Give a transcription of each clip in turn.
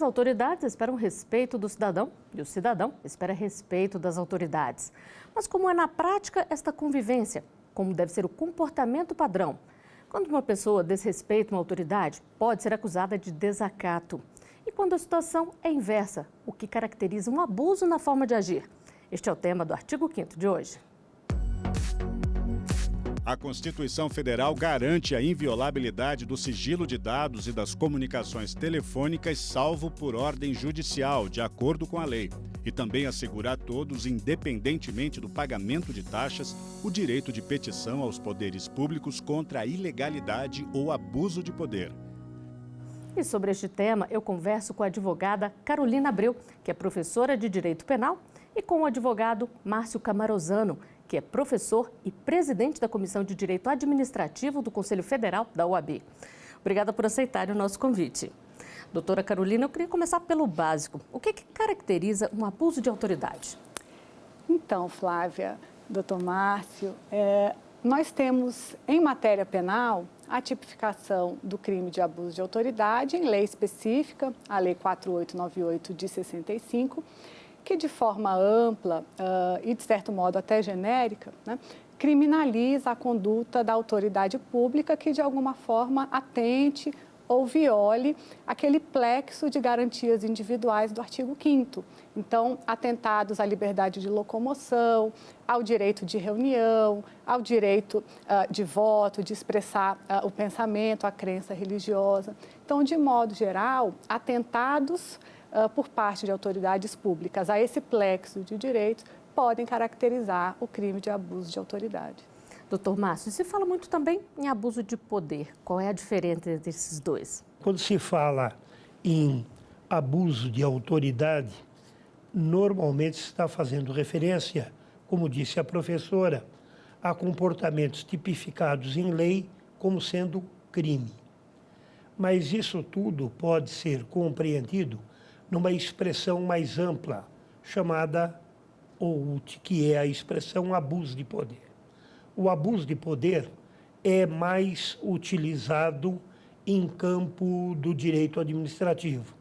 As autoridades esperam respeito do cidadão e o cidadão espera respeito das autoridades. Mas como é na prática esta convivência? Como deve ser o comportamento padrão? Quando uma pessoa desrespeita uma autoridade, pode ser acusada de desacato. E quando a situação é inversa, o que caracteriza um abuso na forma de agir? Este é o tema do artigo 5º de hoje. A Constituição Federal garante a inviolabilidade do sigilo de dados e das comunicações telefônicas, salvo por ordem judicial, de acordo com a lei. E também assegura a todos, independentemente do pagamento de taxas, o direito de petição aos poderes públicos contra a ilegalidade ou abuso de poder. E sobre este tema, eu converso com a advogada Carolina Abreu, que é professora de Direito Penal, e com o advogado Márcio Camarosano, que é professor e presidente da Comissão de Direito Administrativo do Conselho Federal da OAB. Obrigada por aceitarem o nosso convite. Doutora Carolina, eu queria começar pelo básico. O que caracteriza um abuso de autoridade? Então, Flávia, doutor Márcio, nós temos em matéria penal a tipificação do crime de abuso de autoridade em lei específica, a Lei 4898 de 65, que de forma ampla e, de certo modo, até genérica, né, criminaliza a conduta da autoridade pública que, de alguma forma, atente ou viole aquele plexo de garantias individuais do artigo 5º. Então, atentados à liberdade de locomoção, ao direito de reunião, ao direito de voto, de expressar o pensamento, a crença religiosa. Então, de modo geral, atentados por parte de autoridades públicas a esse plexo de direitos podem caracterizar o crime de abuso de autoridade. Doutor Márcio, se fala muito também em abuso de poder. Qual é a diferença entre esses dois? Quando se fala em abuso de autoridade, normalmente se está fazendo referência, como disse a professora, a comportamentos tipificados em lei como sendo crime. Mas isso tudo pode ser compreendido numa expressão mais ampla, chamada OUT, que é a expressão abuso de poder. O abuso de poder é mais utilizado em campo do direito administrativo,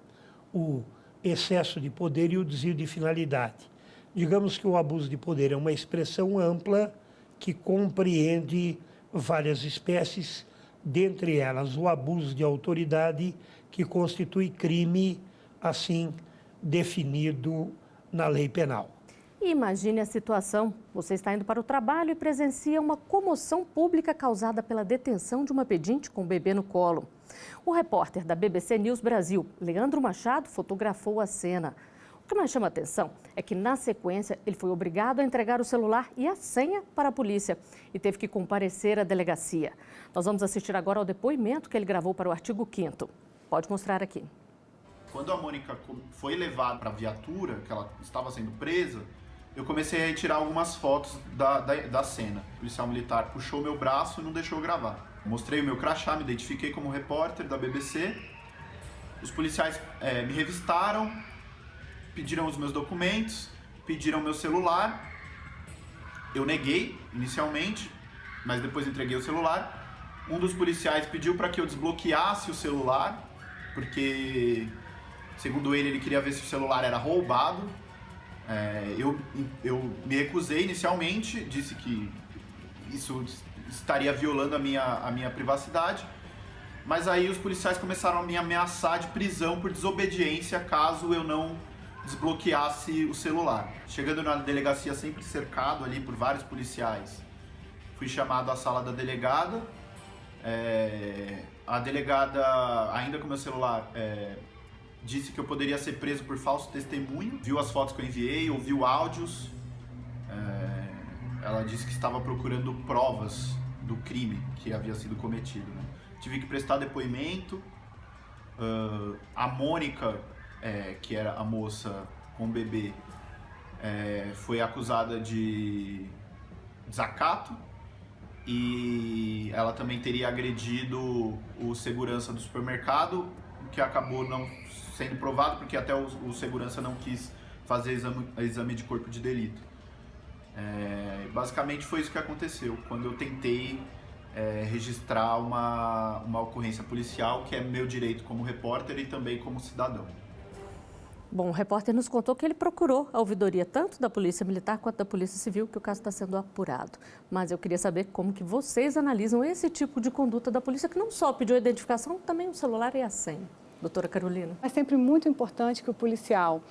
o excesso de poder e o desvio de finalidade. Digamos que o abuso de poder é uma expressão ampla que compreende várias espécies, dentre elas o abuso de autoridade, que constitui crime assim definido na lei penal. E imagine a situação. Você está indo para o trabalho e presencia uma comoção pública causada pela detenção de uma pedinte com o bebê no colo. O repórter da BBC News Brasil, Leandro Machado, fotografou a cena. O que mais chama a atenção é que, na sequência, ele foi obrigado a entregar o celular e a senha para a polícia e teve que comparecer à delegacia. Nós vamos assistir agora ao depoimento que ele gravou para o artigo 5º. Pode mostrar aqui. Quando a Mônica foi levada para a viatura, que ela estava sendo presa, eu comecei a retirar algumas fotos da cena. O policial militar puxou meu braço e não deixou eu gravar. Mostrei o meu crachá, me identifiquei como repórter da BBC. Os policiais me revistaram, pediram os meus documentos, pediram meu celular. Eu neguei inicialmente, mas depois entreguei o celular. Um dos policiais pediu para que eu desbloqueasse o celular, porque, segundo ele queria ver se o celular era roubado. Eu me recusei inicialmente, disse que isso estaria violando a minha privacidade, mas aí os policiais começaram a me ameaçar de prisão por desobediência caso eu não desbloqueasse o celular. Chegando na delegacia, sempre cercado ali por vários policiais, fui chamado à sala da delegada. A delegada, ainda com meu celular, disse que eu poderia ser preso por falso testemunho, viu as fotos que eu enviei, ouviu áudios. Ela disse que estava procurando provas do crime que havia sido cometido, né? Tive que prestar depoimento. A Mônica, que era a moça com o bebê, foi acusada de desacato e ela também teria agredido o segurança do supermercado, que acabou não sendo provado, porque até o segurança não quis fazer exame de corpo de delito. Basicamente foi isso que aconteceu quando eu tentei registrar uma ocorrência policial, que é meu direito como repórter e também como cidadão. Bom, o repórter nos contou que ele procurou a ouvidoria tanto da Polícia Militar quanto da Polícia Civil, que o caso está sendo apurado. Mas eu queria saber como que vocês analisam esse tipo de conduta da polícia, que não só pediu a identificação, também o celular e a senha. Doutora Carolina. É sempre muito importante que o policial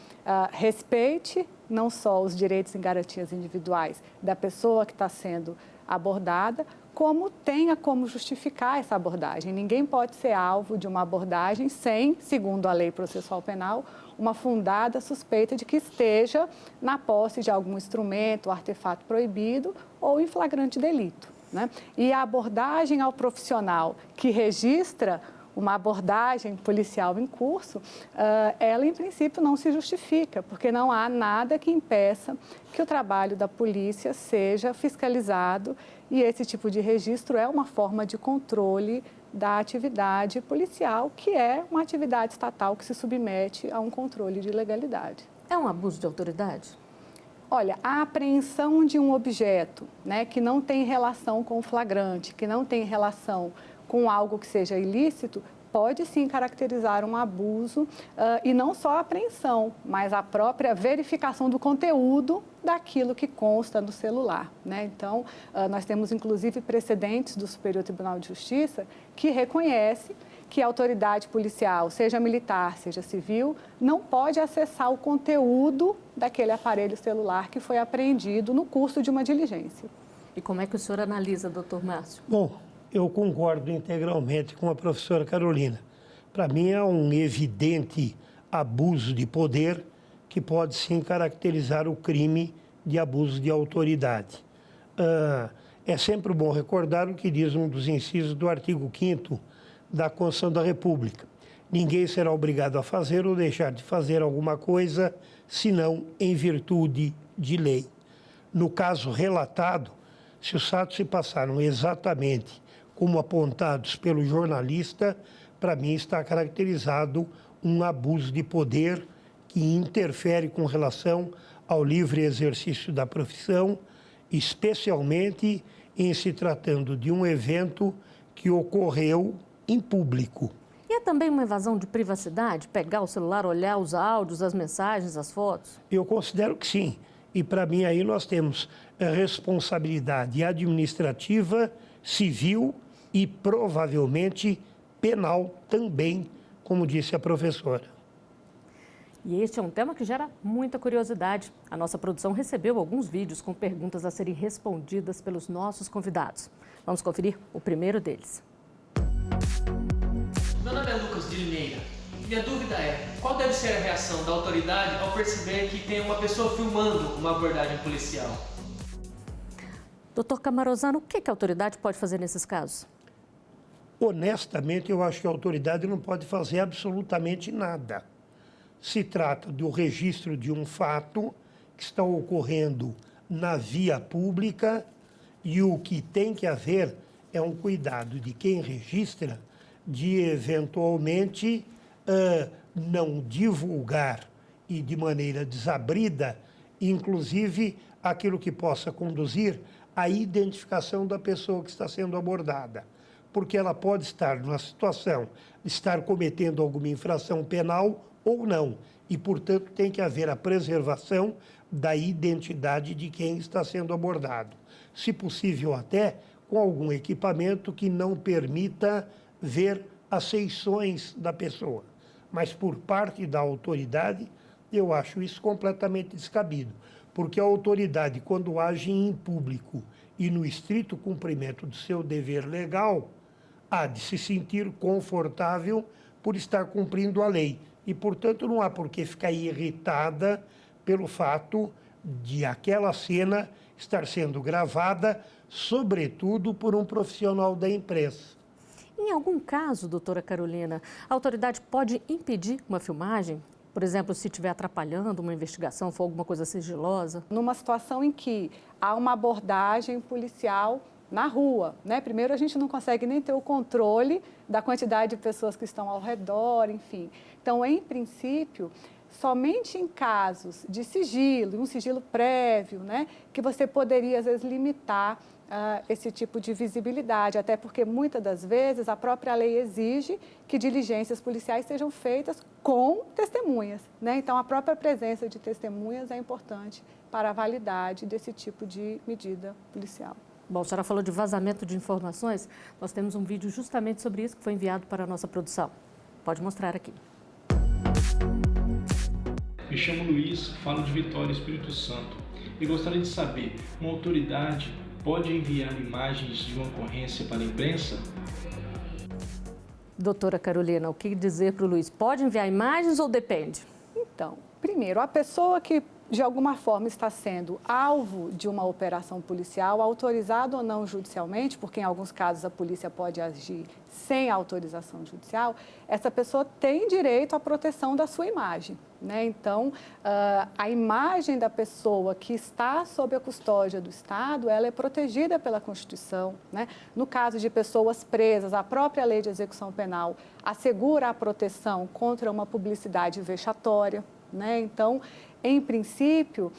respeite não só os direitos e garantias individuais da pessoa que está sendo abordada, como tenha como justificar essa abordagem. Ninguém pode ser alvo de uma abordagem sem, segundo a lei processual penal, uma fundada suspeita de que esteja na posse de algum instrumento, artefato proibido ou em flagrante delito, né? E a abordagem ao profissional que registra uma abordagem policial em curso, ela, em princípio, não se justifica, porque não há nada que impeça que o trabalho da polícia seja fiscalizado e esse tipo de registro é uma forma de controle da atividade policial, que é uma atividade estatal que se submete a um controle de legalidade. É um abuso de autoridade? Olha, a apreensão de um objeto, né, que não tem relação com o flagrante, que não tem relação com algo que seja ilícito, pode sim caracterizar um abuso e não só a apreensão, mas a própria verificação do conteúdo daquilo que consta no celular, né? Então, nós temos inclusive precedentes do Superior Tribunal de Justiça que reconhece que a autoridade policial, seja militar, seja civil, não pode acessar o conteúdo daquele aparelho celular que foi apreendido no curso de uma diligência. E como é que o senhor analisa, doutor Márcio? Bom, eu concordo integralmente com a professora Carolina. Para mim é um evidente abuso de poder que pode sim caracterizar o crime de abuso de autoridade. É sempre bom recordar o que diz um dos incisos do artigo 5º da Constituição da República. Ninguém será obrigado a fazer ou deixar de fazer alguma coisa, senão em virtude de lei. No caso relatado, se os fatos se passaram exatamente como apontados pelo jornalista, para mim está caracterizado um abuso de poder que interfere com relação ao livre exercício da profissão, especialmente em se tratando de um evento que ocorreu em público. E é também uma invasão de privacidade, pegar o celular, olhar os áudios, as mensagens, as fotos? Eu considero que sim. E para mim aí nós temos responsabilidade administrativa, civil e provavelmente penal também, como disse a professora. E este é um tema que gera muita curiosidade. A nossa produção recebeu alguns vídeos com perguntas a serem respondidas pelos nossos convidados. Vamos conferir o primeiro deles. Meu nome é Lucas de Limeira. Minha dúvida é, qual deve ser a reação da autoridade ao perceber que tem uma pessoa filmando uma abordagem policial? Doutor Camarosano, o que a autoridade pode fazer nesses casos? Honestamente, eu acho que a autoridade não pode fazer absolutamente nada. Se trata do registro de um fato que está ocorrendo na via pública e o que tem que haver é um cuidado de quem registra de eventualmente não divulgar e de maneira desabrida, inclusive aquilo que possa conduzir à identificação da pessoa que está sendo abordada. Porque ela pode estar numa situação de estar cometendo alguma infração penal ou não. E, portanto, tem que haver a preservação da identidade de quem está sendo abordado. Se possível, até com algum equipamento que não permita ver as feições da pessoa. Mas, por parte da autoridade, eu acho isso completamente descabido. Porque a autoridade, quando age em público e no estrito cumprimento do seu dever legal, há de se sentir confortável por estar cumprindo a lei. E, portanto, não há por que ficar irritada pelo fato de aquela cena estar sendo gravada, sobretudo por um profissional da imprensa. Em algum caso, doutora Carolina, a autoridade pode impedir uma filmagem? Por exemplo, se estiver atrapalhando uma investigação, for alguma coisa sigilosa? Numa situação em que há uma abordagem policial na rua, né? Primeiro, a gente não consegue nem ter o controle da quantidade de pessoas que estão ao redor, enfim. Então, em princípio, somente em casos de sigilo, um sigilo prévio, né, que você poderia, às vezes, limitar esse tipo de visibilidade, até porque, muitas das vezes, a própria lei exige que diligências policiais sejam feitas com testemunhas, né? Então, a própria presença de testemunhas é importante para a validade desse tipo de medida policial. Bom, a senhora falou de vazamento de informações, nós temos um vídeo justamente sobre isso que foi enviado para a nossa produção. Pode mostrar aqui. Me chamo Luiz, falo de Vitória, Espírito Santo, e gostaria de saber, uma autoridade pode enviar imagens de uma ocorrência para a imprensa? Doutora Carolina, o que dizer para o Luiz? Pode enviar imagens ou depende? Então, primeiro, a pessoa que de alguma forma está sendo alvo de uma operação policial, autorizado ou não judicialmente, porque em alguns casos a polícia pode agir sem autorização judicial, essa pessoa tem direito à proteção da sua imagem, né? Então, a imagem da pessoa que está sob a custódia do Estado, ela é protegida pela Constituição, né? No caso de pessoas presas, a própria Lei de Execução Penal assegura a proteção contra uma publicidade vexatória, né? Então, em princípio,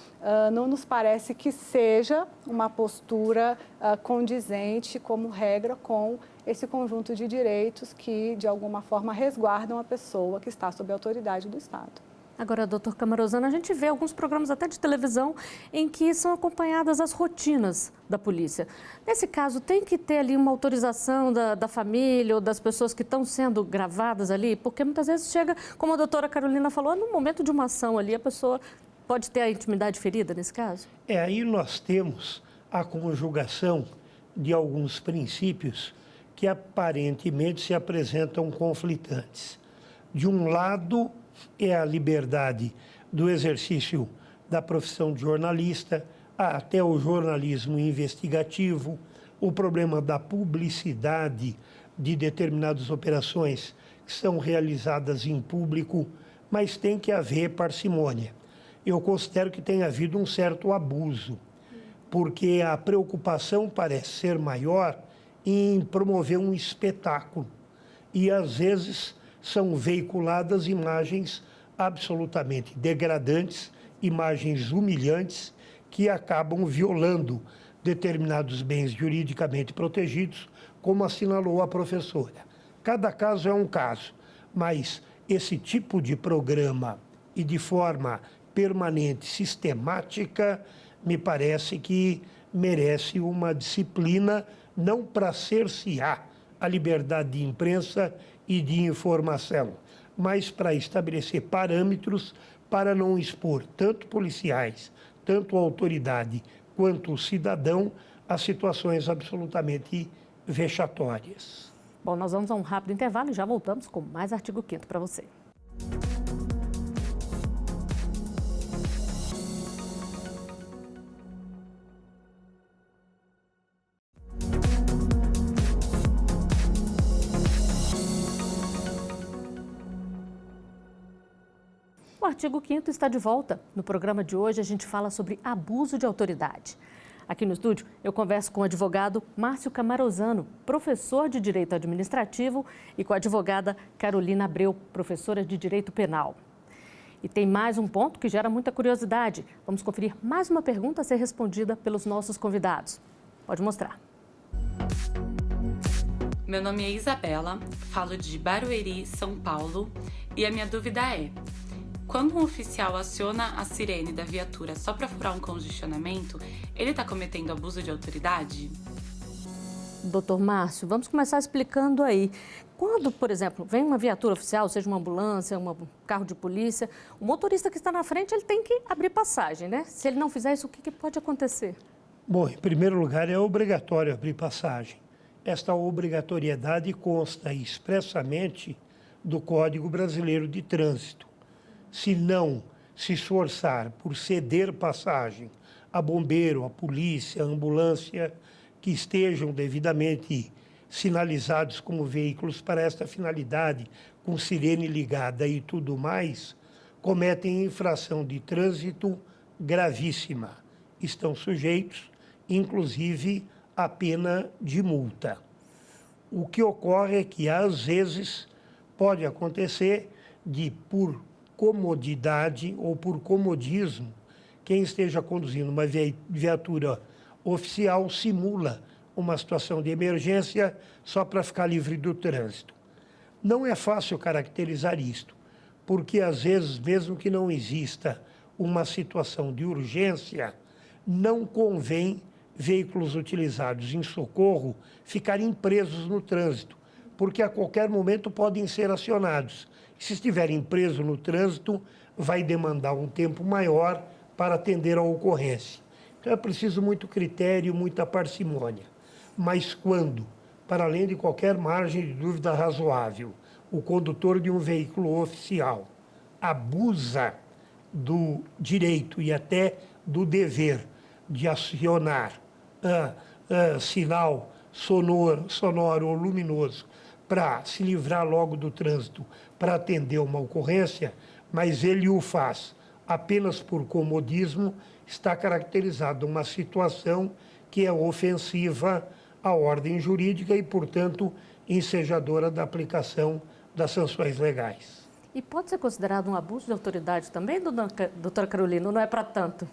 não nos parece que seja uma postura condizente, como regra, com esse conjunto de direitos que, de alguma forma, resguardam a pessoa que está sob a autoridade do Estado. Agora, doutor Camarosano, a gente vê alguns programas até de televisão em que são acompanhadas as rotinas da polícia. Nesse caso, tem que ter ali uma autorização da família ou das pessoas que estão sendo gravadas ali? Porque muitas vezes chega, como a doutora Carolina falou, no momento de uma ação ali, a pessoa pode ter a intimidade ferida nesse caso? Aí nós temos a conjugação de alguns princípios que aparentemente se apresentam conflitantes. De um lado, é a liberdade do exercício da profissão de jornalista, até o jornalismo investigativo, o problema da publicidade de determinadas operações que são realizadas em público, mas tem que haver parcimônia. Eu considero que tem havido um certo abuso, porque a preocupação parece ser maior em promover um espetáculo e, às vezes, são veiculadas imagens absolutamente degradantes, imagens humilhantes, que acabam violando determinados bens juridicamente protegidos, como assinalou a professora. Cada caso é um caso, mas esse tipo de programa e de forma permanente, sistemática, me parece que merece uma disciplina, não para cercear a liberdade de imprensa e de informação, mas para estabelecer parâmetros para não expor tanto policiais, tanto a autoridade quanto o cidadão a situações absolutamente vexatórias. Bom, nós vamos a um rápido intervalo e já voltamos com mais Artigo 5º para você. O Artigo 5º está de volta. No programa de hoje, a gente fala sobre abuso de autoridade. Aqui no estúdio, eu converso com o advogado Márcio Camarosano, professor de Direito Administrativo, e com a advogada Carolina Abreu, professora de Direito Penal. E tem mais um ponto que gera muita curiosidade. Vamos conferir mais uma pergunta a ser respondida pelos nossos convidados. Pode mostrar. Meu nome é Isabela, falo de Barueri, São Paulo, e a minha dúvida é: quando um oficial aciona a sirene da viatura só para furar um congestionamento, ele está cometendo abuso de autoridade? Doutor Márcio, vamos começar explicando aí. Quando, por exemplo, vem uma viatura oficial, seja uma ambulância, um carro de polícia, o motorista que está na frente, ele tem que abrir passagem, né? Se ele não fizer isso, o que pode acontecer? Bom, em primeiro lugar, é obrigatório abrir passagem. Esta obrigatoriedade consta expressamente do Código Brasileiro de Trânsito. Se não se esforçar por ceder passagem a bombeiro, a polícia, a ambulância, que estejam devidamente sinalizados como veículos para esta finalidade, com sirene ligada e tudo mais, cometem infração de trânsito gravíssima. Estão sujeitos, inclusive, à pena de multa. O que ocorre é que, às vezes, pode acontecer de, por comodidade ou por comodismo, quem esteja conduzindo uma viatura oficial simula uma situação de emergência só para ficar livre do trânsito. Não é fácil caracterizar isto, porque às vezes, mesmo que não exista uma situação de urgência, não convém veículos utilizados em socorro ficarem presos no trânsito, porque a qualquer momento podem ser acionados. Se estiverem presos no trânsito, vai demandar um tempo maior para atender a ocorrência. Então é preciso muito critério, muita parcimônia. Mas quando, para além de qualquer margem de dúvida razoável, o condutor de um veículo oficial abusa do direito e até do dever de acionar sinal sonoro ou luminoso para se livrar logo do trânsito, para atender uma ocorrência, mas ele o faz apenas por comodismo, está caracterizada uma situação que é ofensiva à ordem jurídica e, portanto, ensejadora da aplicação das sanções legais. E pode ser considerado um abuso de autoridade também, doutora Carolina? Não é para tanto?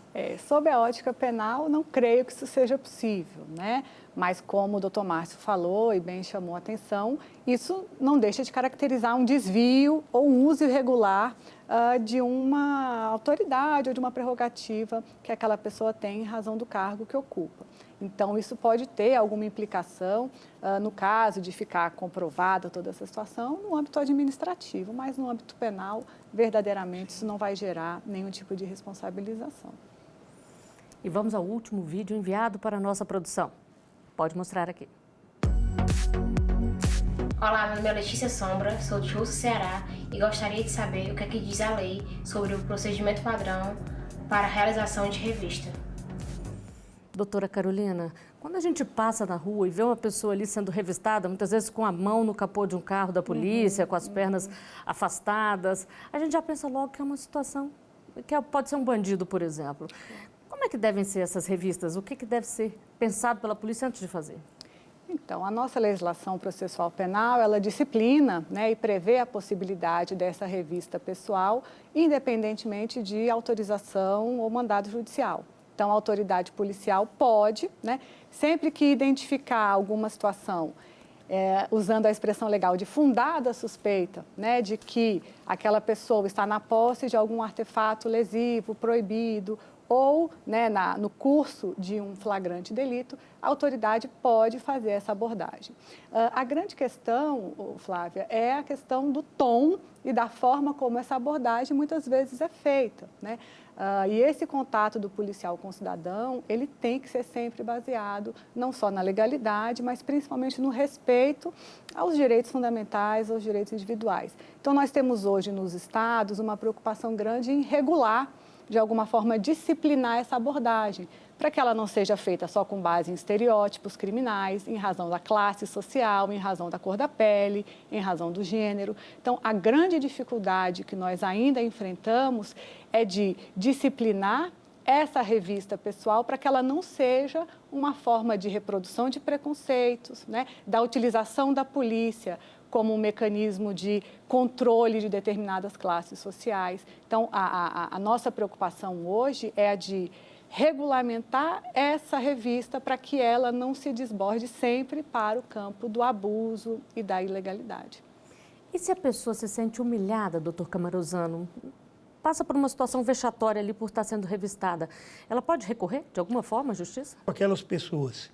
Sob a ótica penal, não creio que isso seja possível, né? Mas como o doutor Márcio falou e bem chamou a atenção, isso não deixa de caracterizar um desvio ou um uso irregular de uma autoridade ou de uma prerrogativa que aquela pessoa tem em razão do cargo que ocupa. Então, isso pode ter alguma implicação no caso de ficar comprovada toda essa situação no âmbito administrativo, mas no âmbito penal, verdadeiramente, isso não vai gerar nenhum tipo de responsabilização. E vamos ao último vídeo enviado para a nossa produção. Pode mostrar aqui. Olá, meu nome é Letícia Sombra, sou de Russo, Ceará, e gostaria de saber o que é que diz a lei sobre o procedimento padrão para a realização de revista. Doutora Carolina, quando a gente passa na rua e vê uma pessoa ali sendo revistada, muitas vezes com a mão no capô de um carro da polícia, com as pernas afastadas, a gente já pensa logo que é uma situação, que pode ser um bandido, por exemplo. Como é que devem ser essas revistas? O que deve ser pensado pela polícia antes de fazer? Então, a nossa legislação processual penal, ela disciplina, né, e prevê a possibilidade dessa revista pessoal, independentemente de autorização ou mandado judicial. Então, a autoridade policial pode, né, sempre que identificar alguma situação, usando a expressão legal de fundada suspeita, né, de que aquela pessoa está na posse de algum artefato lesivo, proibido, ou, né, no curso de um flagrante delito, a autoridade pode fazer essa abordagem. A grande questão, Flávia, é a questão do tom e da forma como essa abordagem muitas vezes é feita, né? E esse contato do policial com o cidadão, ele tem que ser sempre baseado não só na legalidade, mas principalmente no respeito aos direitos fundamentais, aos direitos individuais. Então, nós temos hoje nos estados uma preocupação grande em regular, de alguma forma, disciplinar essa abordagem, para que ela não seja feita só com base em estereótipos criminais, em razão da classe social, em razão da cor da pele, em razão do gênero. Então, a grande dificuldade que nós ainda enfrentamos é de disciplinar essa revista pessoal para que ela não seja uma forma de reprodução de preconceitos, né, da utilização da polícia como um mecanismo de controle de determinadas classes sociais. Então, a nossa preocupação hoje é a de regulamentar essa revista para que ela não se desborde sempre para o campo do abuso e da ilegalidade. E se a pessoa se sente humilhada, doutor Camarosano, passa por uma situação vexatória ali por estar sendo revistada, ela pode recorrer, de alguma forma, à justiça? Aquelas pessoas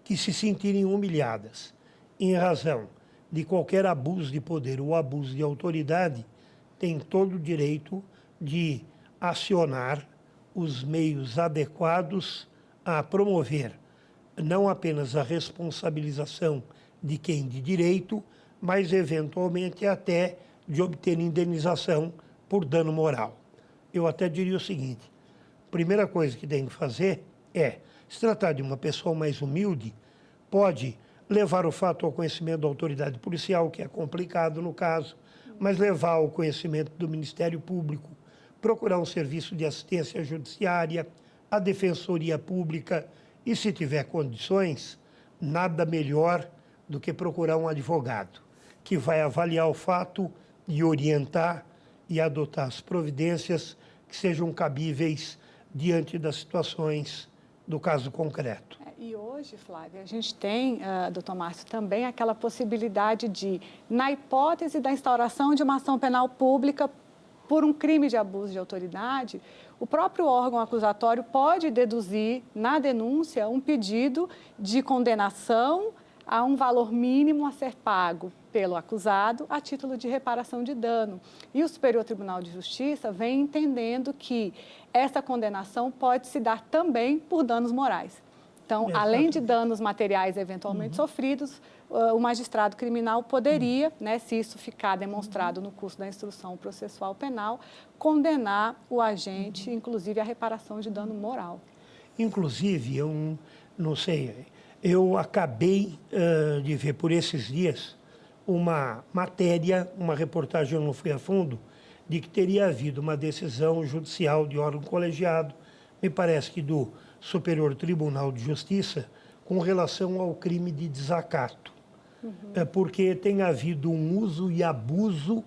que se sentirem humilhadas em razão de qualquer abuso de poder ou abuso de autoridade, têm todo o direito de acionar os meios adequados a promover não apenas a responsabilização de quem de direito, mas eventualmente até de obter indenização por dano moral. Eu até diria o seguinte: a primeira coisa que tem que fazer é, se tratar de uma pessoa mais humilde, pode levar o fato ao conhecimento da autoridade policial, que é complicado no caso, mas levar ao conhecimento do Ministério Público, procurar um serviço de assistência judiciária, a Defensoria Pública e, se tiver condições, nada melhor do que procurar um advogado que vai avaliar o fato e orientar e adotar as providências que sejam cabíveis diante das situações do caso concreto. E hoje, Flávia, a gente tem, doutor Márcio, também aquela possibilidade de, na hipótese da instauração de uma ação penal pública por um crime de abuso de autoridade, o próprio órgão acusatório pode deduzir na denúncia um pedido de condenação a um valor mínimo a ser pago pelo acusado a título de reparação de dano. E o Superior Tribunal de Justiça vem entendendo que essa condenação pode se dar também por danos morais. Então, além de danos materiais eventualmente sofridos, o magistrado criminal poderia, né, se isso ficar demonstrado no curso da instrução processual penal, condenar o agente, inclusive, à reparação de dano moral. Inclusive, eu não sei, eu acabei de ver por esses dias uma matéria, uma reportagem, eu não fui a fundo, de que teria havido uma decisão judicial de órgão colegiado, me parece que do Superior Tribunal de Justiça, com relação ao crime de desacato. Porque tem havido um uso e abuso,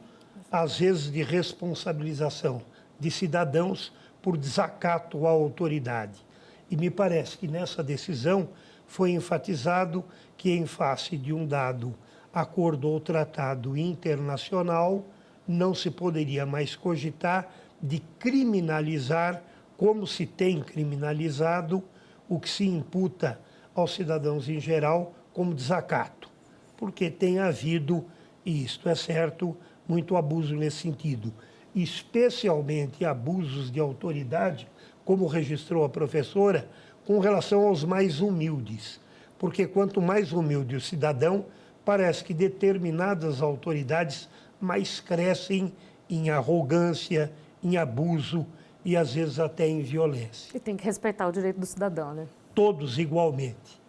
às vezes, de responsabilização de cidadãos por desacato à autoridade. E me parece que nessa decisão foi enfatizado que, em face de um dado acordo ou tratado internacional, não se poderia mais cogitar de criminalizar, como se tem criminalizado, o que se imputa aos cidadãos em geral como desacato. Porque tem havido, e isto é certo, muito abuso nesse sentido, especialmente abusos de autoridade, como registrou a professora, com relação aos mais humildes. Porque quanto mais humilde o cidadão, parece que determinadas autoridades mais crescem em arrogância, em abuso e, às vezes, até em violência. E tem que respeitar o direito do cidadão, né? Todos igualmente.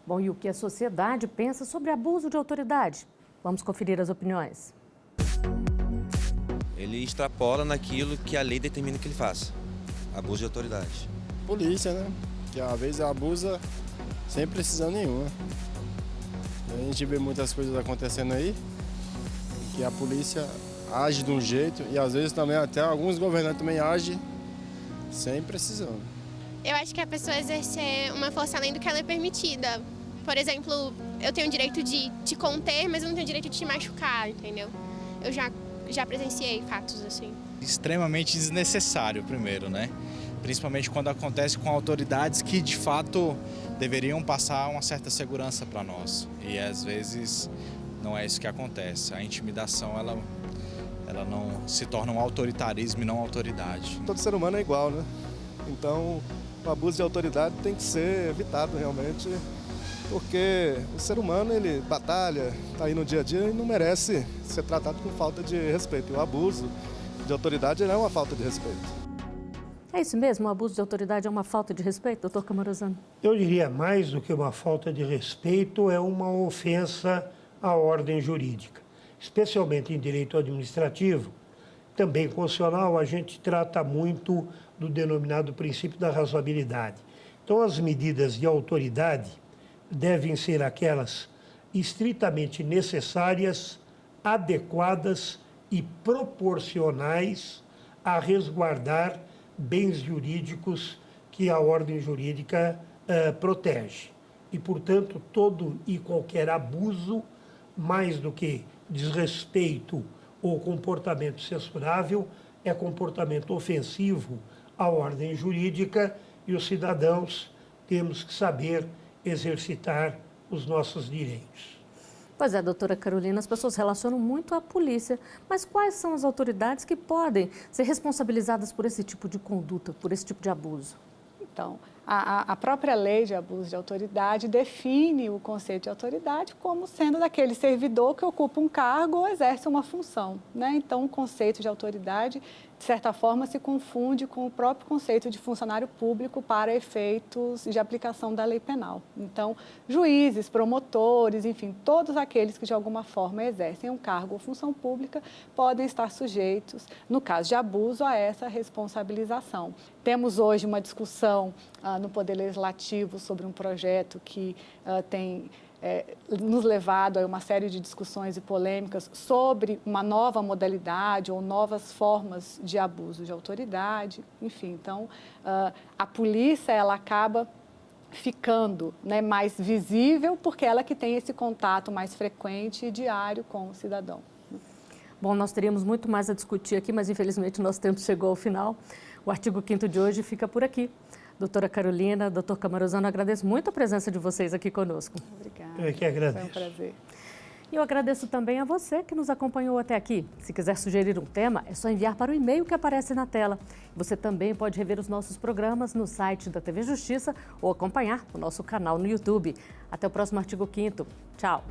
Bom, e o que a sociedade pensa sobre abuso de autoridade? Vamos conferir as opiniões. Ele extrapola naquilo que a lei determina que ele faça. Abuso de autoridade. Polícia, né? Que às vezes abusa sem precisão nenhuma. A gente vê muitas coisas acontecendo aí, que a polícia age de um jeito e às vezes também até alguns governantes também agem sem precisão. Eu acho que a pessoa exercer uma força além do que ela é permitida. Por exemplo, eu tenho o direito de te conter, mas eu não tenho o direito de te machucar, entendeu? Eu já presenciei fatos assim. Extremamente desnecessário, primeiro, né? Principalmente quando acontece com autoridades que, de fato, deveriam passar uma certa segurança para nós. E, às vezes, não é isso que acontece. A intimidação, ela não se torna um autoritarismo e não autoridade. Todo ser humano é igual, né? Então, o abuso de autoridade tem que ser evitado realmente, porque o ser humano, ele batalha, está aí no dia a dia e não merece ser tratado com falta de respeito. E o abuso de autoridade é uma falta de respeito. É isso mesmo? O abuso de autoridade é uma falta de respeito, doutor Camaruzano? Eu diria mais do que uma falta de respeito, é uma ofensa à ordem jurídica. Especialmente em direito administrativo, também constitucional, a gente trata muito do denominado princípio da razoabilidade. Então, as medidas de autoridade devem ser aquelas estritamente necessárias, adequadas e proporcionais a resguardar bens jurídicos que a ordem jurídica protege. E, portanto, todo e qualquer abuso, mais do que desrespeito ou comportamento censurável, é comportamento ofensivo à ordem jurídica e os cidadãos temos que saber exercitar os nossos direitos. Pois é, doutora Carolina, as pessoas relacionam muito à polícia, mas quais são as autoridades que podem ser responsabilizadas por esse tipo de conduta, por esse tipo de abuso? Então, a própria lei de abuso de autoridade define o conceito de autoridade como sendo daquele servidor que ocupa um cargo ou exerce uma função, né? Então, o conceito de autoridade, de certa forma, se confunde com o próprio conceito de funcionário público para efeitos de aplicação da lei penal. Então, juízes, promotores, enfim, todos aqueles que de alguma forma exercem um cargo ou função pública podem estar sujeitos, no caso de abuso, a essa responsabilização. Temos hoje uma discussão no Poder Legislativo sobre um projeto que tem nos levado a uma série de discussões e polêmicas sobre uma nova modalidade ou novas formas de abuso de autoridade, enfim. Então, a polícia, ela acaba ficando, né, mais visível porque ela que tem esse contato mais frequente e diário com o cidadão. Bom, nós teríamos muito mais a discutir aqui, mas infelizmente o nosso tempo chegou ao final. O artigo 5º de hoje fica por aqui. Doutora Carolina, doutor Camaruzano, agradeço muito a presença de vocês aqui conosco. Obrigada. Eu que agradeço. Foi um prazer. E eu agradeço também a você que nos acompanhou até aqui. Se quiser sugerir um tema, é só enviar para o e-mail que aparece na tela. Você também pode rever os nossos programas no site da TV Justiça ou acompanhar o nosso canal no YouTube. Até o próximo artigo 5º. Tchau.